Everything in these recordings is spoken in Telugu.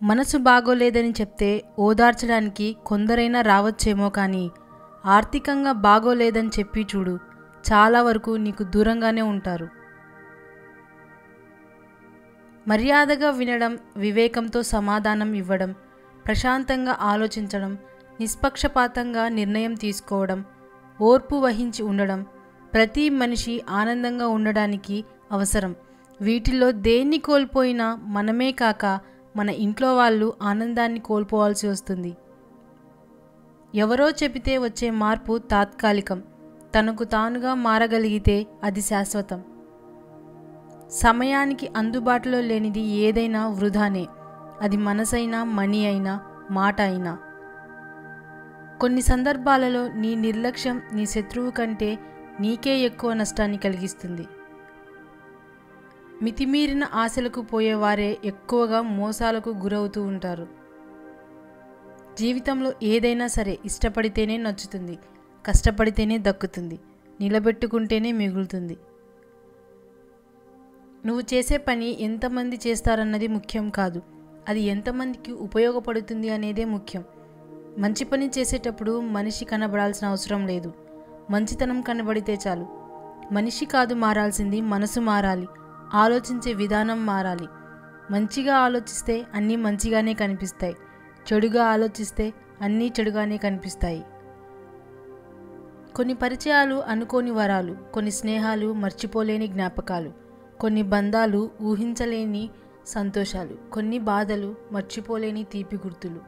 మనసు బాగోలేదని చెప్తే ఓదార్చడానికి కొందరైనా రావచ్చేమో కానీ ఆర్థికంగా బాగోలేదని చెప్పి చూడు, చాలా వరకు నీకు దూరంగానే ఉంటారు. మర్యాదగా వినడం, వివేకంతో సమాధానం ఇవ్వడం, ప్రశాంతంగా ఆలోచించడం, నిష్పక్షపాతంగా నిర్ణయం తీసుకోవడం, ఓర్పు వహించి ఉండడం ప్రతి మనిషి ఆనందంగా ఉండడానికి అవసరం. వీటిల్లో దేన్ని కోల్పోయినా మనమే కాక మన ఇంట్లో వాళ్ళు ఆనందాన్ని కోల్పోవాల్సి వస్తుంది. ఎవరో చెబితే వచ్చే మార్పు తాత్కాలికం, తనకు తానుగా మారగలిగితే అది శాశ్వతం. సమయానికి అందుబాటులో లేనిది ఏదైనా వృధానే, అది మనసైనా, మనీ అయినా, మాట అయినా. కొన్ని సందర్భాలలో నీ నిర్లక్ష్యం నీ శత్రువు కంటే నీకే ఎక్కువ నష్టాన్ని కలిగిస్తుంది. మితిమీరిన ఆశలకు పోయేవారే ఎక్కువగా మోసాలకు గురవుతూ ఉంటారు. జీవితంలో ఏదైనా సరే ఇష్టపడితేనే నచ్చుతుంది, కష్టపడితేనే దక్కుతుంది, నిలబెట్టుకుంటేనే మిగులుతుంది. నువ్వు చేసే పని ఎంతమంది చేస్తారన్నది ముఖ్యం కాదు, అది ఎంతమందికి ఉపయోగపడుతుంది అనేదే ముఖ్యం. మంచి పని చేసేటప్పుడు మనిషి కనబడాల్సిన అవసరం లేదు, మంచితనం కనబడితే చాలు. మనిషి కాదు మారాల్సింది, మనసు మారాలి, ఆలోచించే విధానం మారాలి. మంచిగా ఆలోచిస్తే అన్నీ మంచిగానే కనిపిస్తాయి, చెడుగా ఆలోచిస్తే అన్నీ చెడుగానే కనిపిస్తాయి. కొన్ని పరిచయాలు అనుకోని వరాలు, కొన్ని స్నేహాలు మర్చిపోలేని జ్ఞాపకాలు, కొన్ని బంధాలు ఊహించలేని సంతోషాలు, కొన్ని బాధలు మర్చిపోలేని తీపి గుర్తులు.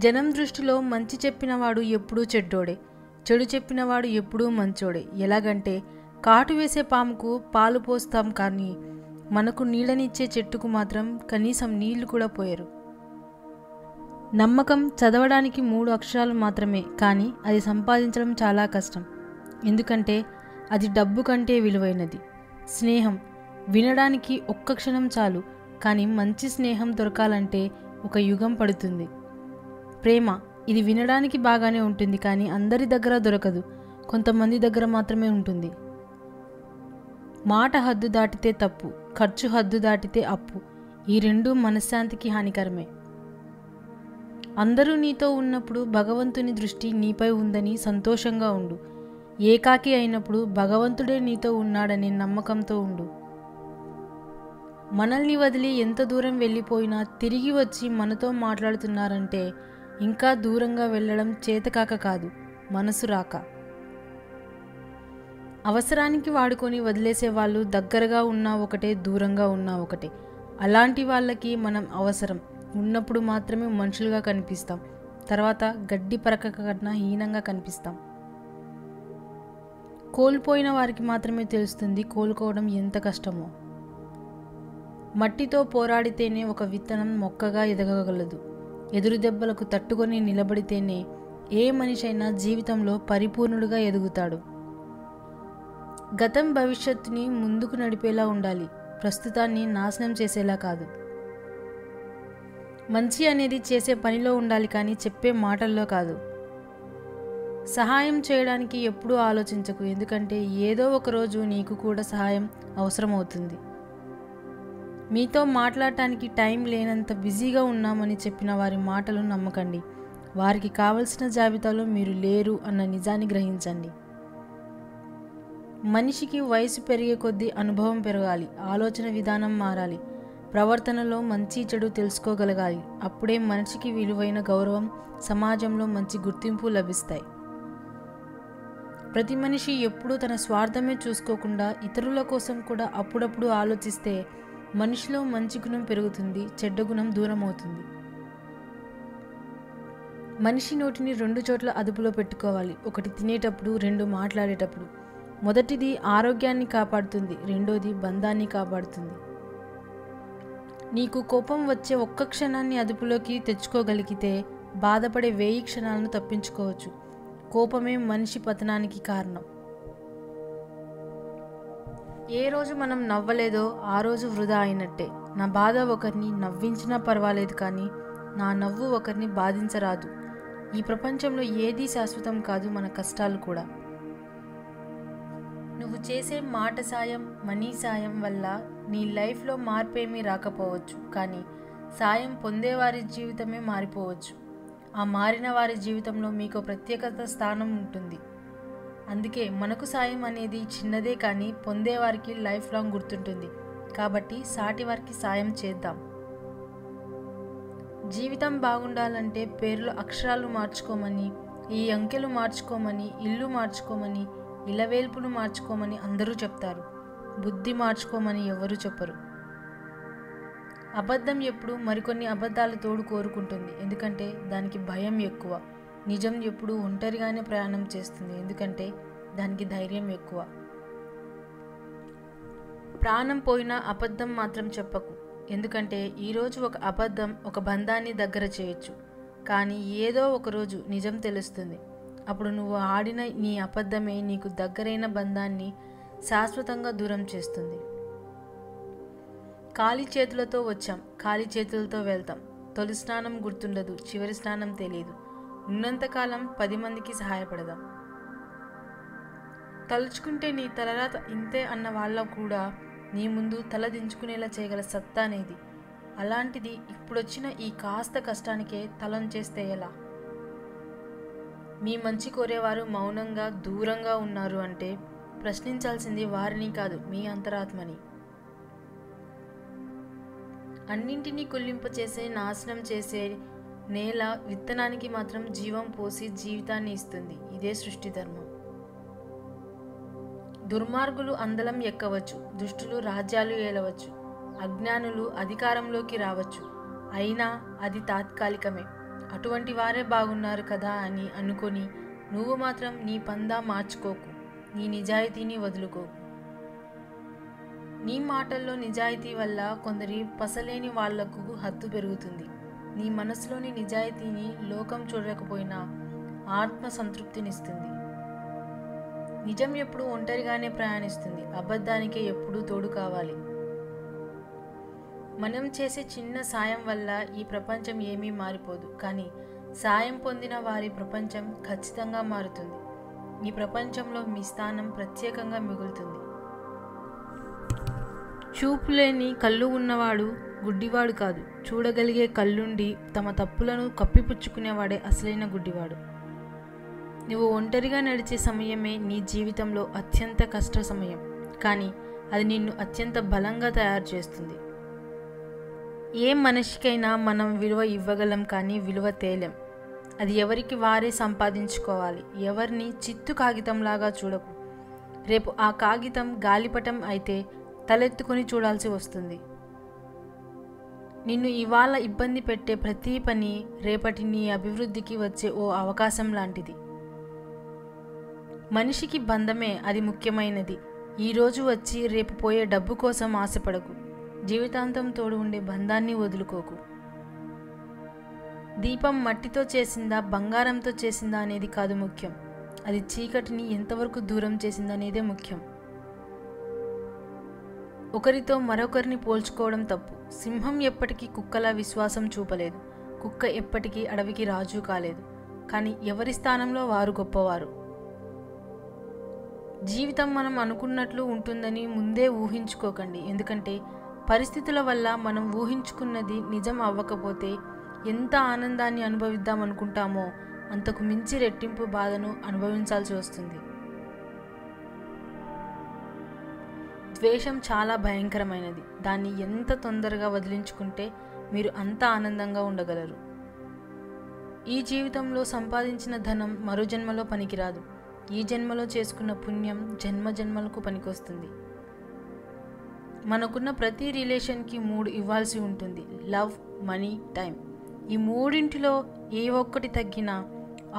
జనం దృష్టిలో మంచి చెప్పినవాడు ఎప్పుడూ చెడ్డోడే, చెడు చెప్పినవాడు ఎప్పుడూ మంచోడే. ఎలాగంటే కాటు వేసే పాముకు పాలు పోస్తాం కానీ మనకు నీళ్ళనిచ్చే చెట్టుకు మాత్రం కనీసం నీళ్లు కూడా పోయరు. నమ్మకం చదవడానికి 3 అక్షరాలు మాత్రమే, కానీ అది సంపాదించడం చాలా కష్టం. ఎందుకంటే అది డబ్బు కంటే విలువైనది. స్నేహం వినడానికి ఒక్క క్షణం చాలు, కానీ మంచి స్నేహం దొరకాలంటే ఒక యుగం పడుతుంది. ప్రేమ ఇది వినడానికి బాగానే ఉంటుంది, కానీ అందరి దగ్గర దొరకదు, కొంతమంది దగ్గర మాత్రమే ఉంటుంది. మాట హద్దు దాటితే తప్పు, ఖర్చు హద్దు దాటితే అప్పు. ఈ రెండూ మనశ్శాంతికి హానికరమే. అందరూ నీతో ఉన్నప్పుడు భగవంతుని దృష్టి నీపై ఉందని సంతోషంగా ఉండు. ఏకాకి అయినప్పుడు భగవంతుడే నీతో ఉన్నాడనే నమ్మకంతో ఉండు. మనల్ని వదిలి ఎంత దూరం వెళ్ళిపోయినా తిరిగి వచ్చి మనతో మాట్లాడుతున్నారంటే ఇంకా దూరంగా వెళ్ళడం చేతకాక కాదు, మనసు రాక. అవసరానికి వాడుకొని వదిలేసే వాళ్ళు దగ్గరగా ఉన్నా ఒకటే, దూరంగా ఉన్నా ఒకటే. అలాంటి వాళ్ళకి మనం అవసరం ఉన్నప్పుడు మాత్రమే మనుషులుగా కనిపిస్తాం, తర్వాత గడ్డి పరక కన్నా హీనంగా కనిపిస్తాం. కోల్పోయిన వారికి మాత్రమే తెలుస్తుంది కోలుకోవడం ఎంత కష్టమో. మట్టితో పోరాడితేనే ఒక విత్తనం మొక్కగా ఎదగగలదు. ఎదురు దెబ్బలకు తట్టుకొని నిలబడితేనే ఏ మనిషైనా జీవితంలో పరిపూర్ణుడిగా ఎదుగుతాడు. గతం భవిష్యత్తుని ముందుకు నడిపేలా ఉండాలి, ప్రస్తుతాన్ని నాశనం చేసేలా కాదు. మంచి అనేది చేసే పనిలో ఉండాలి, కానీ చెప్పే మాటల్లో కాదు. సహాయం చేయడానికి ఎప్పుడూ ఆలోచించకు, ఎందుకంటే ఏదో ఒక రోజు నీకు కూడా సహాయం అవసరమవుతుంది. మీతో మాట్లాడటానికి టైం లేనంత బిజీగా ఉన్నామని చెప్పిన వారి మాటలు నమ్మకండి. వారికి కావలసిన జాబితాలో మీరు లేరు అన్న నిజాన్ని గ్రహించండి. మనిషికి వయసు పెరిగే కొద్దీ అనుభవం పెరగాలి, ఆలోచన విధానం మారాలి, ప్రవర్తనలో మంచి చెడు తెలుసుకోగలగాలి. అప్పుడే మనిషికి విలువైన గౌరవం, సమాజంలో మంచి గుర్తింపు లభిస్తాయి. ప్రతి మనిషి ఎప్పుడూ తన స్వార్థమే చూసుకోకుండా ఇతరుల కోసం కూడా అప్పుడప్పుడు ఆలోచిస్తే మనిషిలో మంచి గుణం పెరుగుతుంది, చెడ్డ గుణం దూరం అవుతుంది. మనిషి నోటిని 2 చోట్ల అదుపులో పెట్టుకోవాలి. ఒకటి తినేటప్పుడు, 2 మాట్లాడేటప్పుడు. మొదటిది ఆరోగ్యాన్ని కాపాడుతుంది, రెండోది బంధాన్ని కాపాడుతుంది. నీకు కోపం వచ్చే ఒక్క క్షణాన్ని అదుపులోకి తెచ్చుకోగలిగితే బాధపడే 1000 క్షణాలను తప్పించుకోవచ్చు. కోపమే మనిషి పతనానికి కారణం. ఏ రోజు మనం నవ్వలేదో ఆ రోజు వృధా అయినట్టే. నా బాధ ఒకరిని నవ్వించినా పర్వాలేదు, కానీ నా నవ్వు ఒకరిని బాధించరాదు. ఈ ప్రపంచంలో ఏదీ శాశ్వతం కాదు, మన కష్టాలు కూడా. నువ్వు చేసే మాట సాయం, మనీ సాయం వల్ల నీ లైఫ్లో మార్పేమీ రాకపోవచ్చు, కానీ సాయం పొందేవారి జీవితమే మారిపోవచ్చు. ఆ మారిన వారి జీవితంలో మీకు ప్రత్యేకత స్థానం ఉంటుంది. అందుకే మనకు సాయం అనేది చిన్నదే, కానీ పొందేవారికి లైఫ్ లాంగ్ గుర్తుంటుంది. కాబట్టి సాటి వారికి సాయం చేద్దాం. జీవితం బాగుండాలంటే పేర్లో అక్షరాలు మార్చుకోమని, ఈ అంకెలు మార్చుకోమని, ఇల్లు మార్చుకోమని, ఇలవేల్పును మార్చుకోమని అందరూ చెప్తారు. బుద్ధి మార్చుకోమని ఎవరు చెప్పరు. అబద్ధం ఎప్పుడు మరికొన్ని అబద్ధాలు తోడు కోరుకుంటుంది, ఎందుకంటే దానికి భయం ఎక్కువ. నిజం ఎప్పుడు ఒంటరిగానే ప్రయాణం చేస్తుంది, ఎందుకంటే దానికి ధైర్యం ఎక్కువ. ప్రాణం పోయినా అబద్ధం మాత్రం చెప్పకు, ఎందుకంటే ఈరోజు ఒక అబద్ధం ఒక బంధాన్ని దగ్గర చేయొచ్చు, కానీ ఏదో ఒకరోజు నిజం తెలుస్తుంది. అప్పుడు నువ్వు ఆడిన నీ అబద్ధమే నీకు దగ్గరైన బంధాన్ని శాశ్వతంగా దూరం చేస్తుంది. ఖాళీ చేతులతో వచ్చాం, ఖాళీ చేతులతో వెళ్తాం. తొలి స్నానం గుర్తుండదు, చివరి స్నానం తెలియదు. ఉన్నంతకాలం 10 మందికి సహాయపడదాం. తలుచుకుంటే నీ తలరాత ఇంతే అన్న వాళ్ళ కూడా నీ ముందు తల దించుకునేలా చేయగల సత్తా అనేది. అలాంటిది ఇప్పుడొచ్చిన ఈ కాస్త కష్టానికే తలంచేస్తే ఎలా? మీ మంచి కోరేవారు మౌనంగా దూరంగా ఉన్నారు అంటే ప్రశ్నించాల్సింది వారిని కాదు, మీ అంతరాత్మని. అన్నింటినీ కుళ్ళింపచేసే, నాశనం చేసే నేల విత్తనానికి మాత్రం జీవం పోసి జీవితాన్ని ఇస్తుంది. ఇదే సృష్టి ధర్మం. దుర్మార్గులు అందలం ఎక్కవచ్చు, దుష్టులు రాజ్యాలు ఏలవచ్చు, అజ్ఞానులు అధికారంలోకి రావచ్చు. అయినా అది తాత్కాలికమే. అటువంటి వారే బాగున్నారు కదా అని అనుకొని నువ్వు మాత్రం నీ పందా మార్చుకోకు, నీ నిజాయితీని వదులుకోకు. నీ మాటల్లో నిజాయితీ వల్ల కొందరి పసలేని వాళ్లకు హద్దు పెరుగుతుంది. నీ మనసులోని నిజాయితీని లోకం చూడకపోయినా ఆత్మ సంతృప్తినిస్తుంది. నిజం ఎప్పుడు ఒంటరిగానే ప్రయాణిస్తుంది, అబద్ధానికే ఎప్పుడూ తోడు కావాలి. మనం చేసే చిన్న సాయం వల్ల ఈ ప్రపంచం ఏమీ మారిపోదు, కానీ సాయం పొందిన వారి ప్రపంచం ఖచ్చితంగా మారుతుంది. ఈ ప్రపంచంలో మీ స్థానం ప్రత్యేకంగా మిగులుతుంది. చూపు లేని కళ్ళు ఉన్నవాడు గుడ్డివాడు కాదు, చూడగలిగే కళ్ళుండి తమ తప్పులను కప్పిపుచ్చుకునేవాడే అసలైన గుడ్డివాడు. నువ్వు ఒంటరిగా నడిచే సమయమే నీ జీవితంలో అత్యంత కష్ట సమయం, కానీ అది నిన్ను అత్యంత బలంగా తయారు చేస్తుంది. ఏ మనిషికైనా మనం విలువ ఇవ్వగలం, కానీ విలువ తేలేం. అది ఎవరికి వారే సంపాదించుకోవాలి. ఎవరిని చిత్తు కాగితంలాగా చూడకు. రేపు ఆ కాగితం గాలిపటం అయితే తలెత్తుకొని చూడాల్సి వస్తుంది. నిన్ను ఇవాళ ఇబ్బంది పెట్టే ప్రతి పని రేపటి నీ అభివృద్ధికి వచ్చే ఓ అవకాశం లాంటిది. మనిషికి బంధమే అది ముఖ్యమైనది. ఈరోజు వచ్చి రేపు పోయే డబ్బు కోసం ఆశపడకు. జీవితాంతం తోడు ఉండే బంధాన్ని వదులుకోకు. దీపం మట్టితో చేసిందా బంగారంతో చేసిందా అనేది కాదు ముఖ్యం, అది చీకటిని ఎంతవరకు దూరం చేసిందనేదే ముఖ్యం. ఒకరితో మరొకరిని పోల్చుకోవడం తప్పు. సింహం ఎప్పటికీ కుక్కలా విశ్వాసం చూపలేదు, కుక్క ఎప్పటికీ అడవికి రాజు కాలేదు. కానీ ఎవరి స్థానంలో వారు గొప్పవారు. జీవితం మనం అనుకున్నట్లు ఉంటుందని ముందే ఊహించుకోకండి, ఎందుకంటే పరిస్థితుల వల్ల మనం ఊహించుకున్నది నిజం అవ్వకపోతే ఎంత ఆనందాన్ని అనుభవిద్దామనుకుంటామో అంతకు మించి రెట్టింపు బాధను అనుభవించాల్సి వస్తుంది. ద్వేషం చాలా భయంకరమైనది. దాన్ని ఎంత తొందరగా వదిలించుకుంటే మీరు అంత ఆనందంగా ఉండగలరు. ఈ జీవితంలో సంపాదించిన ధనం మరో జన్మలో పనికిరాదు. ఈ జన్మలో చేసుకున్న పుణ్యం జన్మ జన్మలకు పనికొస్తుంది. మనకున్న ప్రతి రిలేషన్కి 3 ఇవ్వాల్సి ఉంటుంది: లవ్, మనీ, టైం. ఈ మూడింటిలో ఏ ఒక్కటి తగ్గినా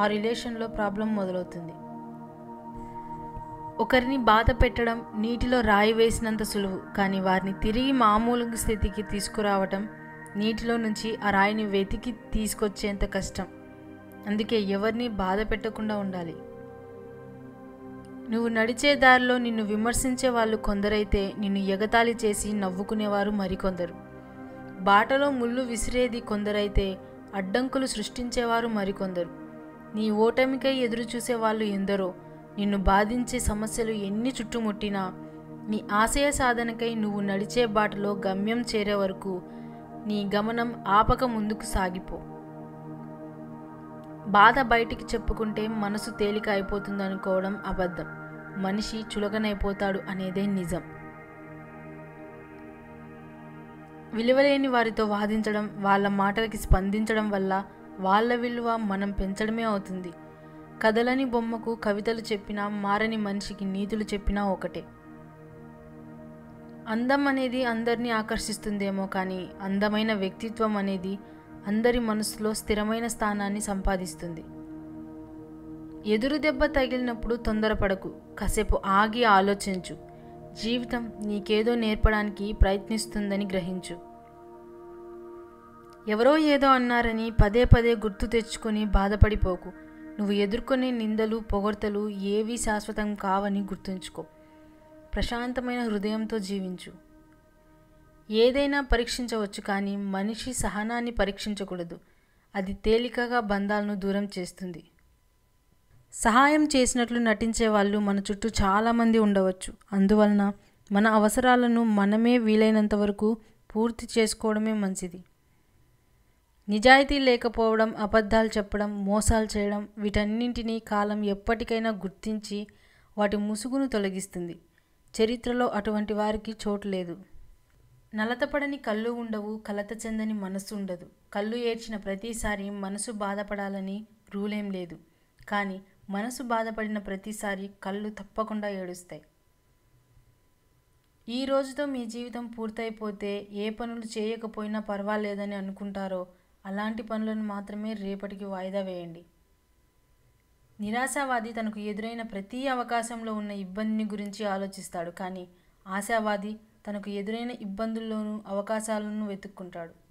ఆ రిలేషన్లో ప్రాబ్లం మొదలవుతుంది. ఒకరిని బాధ పెట్టడం నీటిలో రాయి వేసినంత సులువు, కానీ వారిని తిరిగి మామూలు స్థితికి తీసుకురావటం నీటిలో నుంచి ఆ రాయిని వెతికి తీసుకొచ్చేంత కష్టం. అందుకే ఎవరిని బాధ పెట్టకుండా ఉండాలి. నువ్వు నడిచే దారిలో నిన్ను విమర్శించే వాళ్ళు కొందరైతే నిన్ను ఎగతాళి చేసి నవ్వుకునేవారు మరికొందరు. బాటలో ముళ్ళు విసిరేది కొందరైతే అడ్డంకులు సృష్టించేవారు మరికొందరు. నీ ఓటమికై ఎదురు చూసే వాళ్ళు ఎందరో నిన్ను బాధించే సమస్యలు ఎన్ని చుట్టుముట్టినా నీ ఆశయ సాధనకై నువ్వు నడిచే బాటలో గమ్యం చేరే వరకు నీ గమనం ఆపక ముందుకు సాగిపో. బాధ బయటికి చెప్పుకుంటే మనసు తేలిక అయిపోతుందనుకోవడం అబద్ధం. మనిషి చులకనైపోతాడు అనేదే నిజం. విలువలేని వారితో వాదించడం, వాళ్ళ మాటలకి స్పందించడం వల్ల వాళ్ళ విలువ మనం పెంచడమే అవుతుంది. కదలని బొమ్మకు కవితలు చెప్పినా, మారని మనిషికి నీతులు చెప్పినా ఒకటే. అందం అనేది అందరినీ ఆకర్షిస్తుందేమో కానీ అందమైన వ్యక్తిత్వం అనేది అందరి మనసులో స్థిరమైన స్థానాన్ని సంపాదిస్తుంది. ఎదురు దెబ్బ తగిలినప్పుడు తొందరపడకు, కాసేపు ఆగి ఆలోచించు. జీవితం నీకేదో నేర్పడానికి ప్రయత్నిస్తుందని గ్రహించు. ఎవరో ఏదో అన్నారని పదే పదే గుర్తు తెచ్చుకొని బాధపడిపోకు. నువ్వు ఎదుర్కొనే నిందలు, పొగడ్తలు ఏవీ శాశ్వతం కావని గుర్తుంచుకో. ప్రశాంతమైన హృదయంతో జీవించు. ఏదైనా పరీక్షించవచ్చు కానీ మనిషి సహనాన్ని పరీక్షించకూడదు. అది తేలికగా బంధాలను దూరం చేస్తుంది. సహాయం చేసినట్లు నటించే వాళ్ళు మన చుట్టూ చాలామంది ఉండవచ్చు. అందువలన మన అవసరాలను మనమే వీలైనంత వరకు పూర్తి చేసుకోవడమే మంచిది. నిజాయితీ లేకపోవడం, అబద్ధాలు చెప్పడం, మోసాలు చేయడం వీటన్నింటినీ కాలం ఎప్పటికైనా గుర్తించి వాటి ముసుగును తొలగిస్తుంది. చరిత్రలో అటువంటి వారికి చోటు లేదు. నలతపడని కళ్ళు ఉండవు, కలత చెందని మనసు ఉండదు. కళ్ళు ఏడ్చిన ప్రతిసారి మనసు బాధపడాలని రూలేం లేదు. కానీ మనసు బాధపడిన ప్రతిసారి కళ్ళు తప్పకుండా ఏడుస్తాయి. ఈ రోజుతో మీ జీవితం పూర్తయిపోతే ఏ పనులు చేయకపోయినా పర్వాలేదని అనుకుంటారో అలాంటి పనులను మాత్రమే రేపటికి వాయిదా వేయండి. నిరాశావాది తనకు ఎదురైన ప్రతి అవకాశంలో ఉన్న ఇబ్బందిని గురించి ఆలోచిస్తాడు. కానీ ఆశావాది తనకు ఎదురైన ఇబ్బందుల్లోనూ అవకాశాలను వెతుక్కుంటాడు.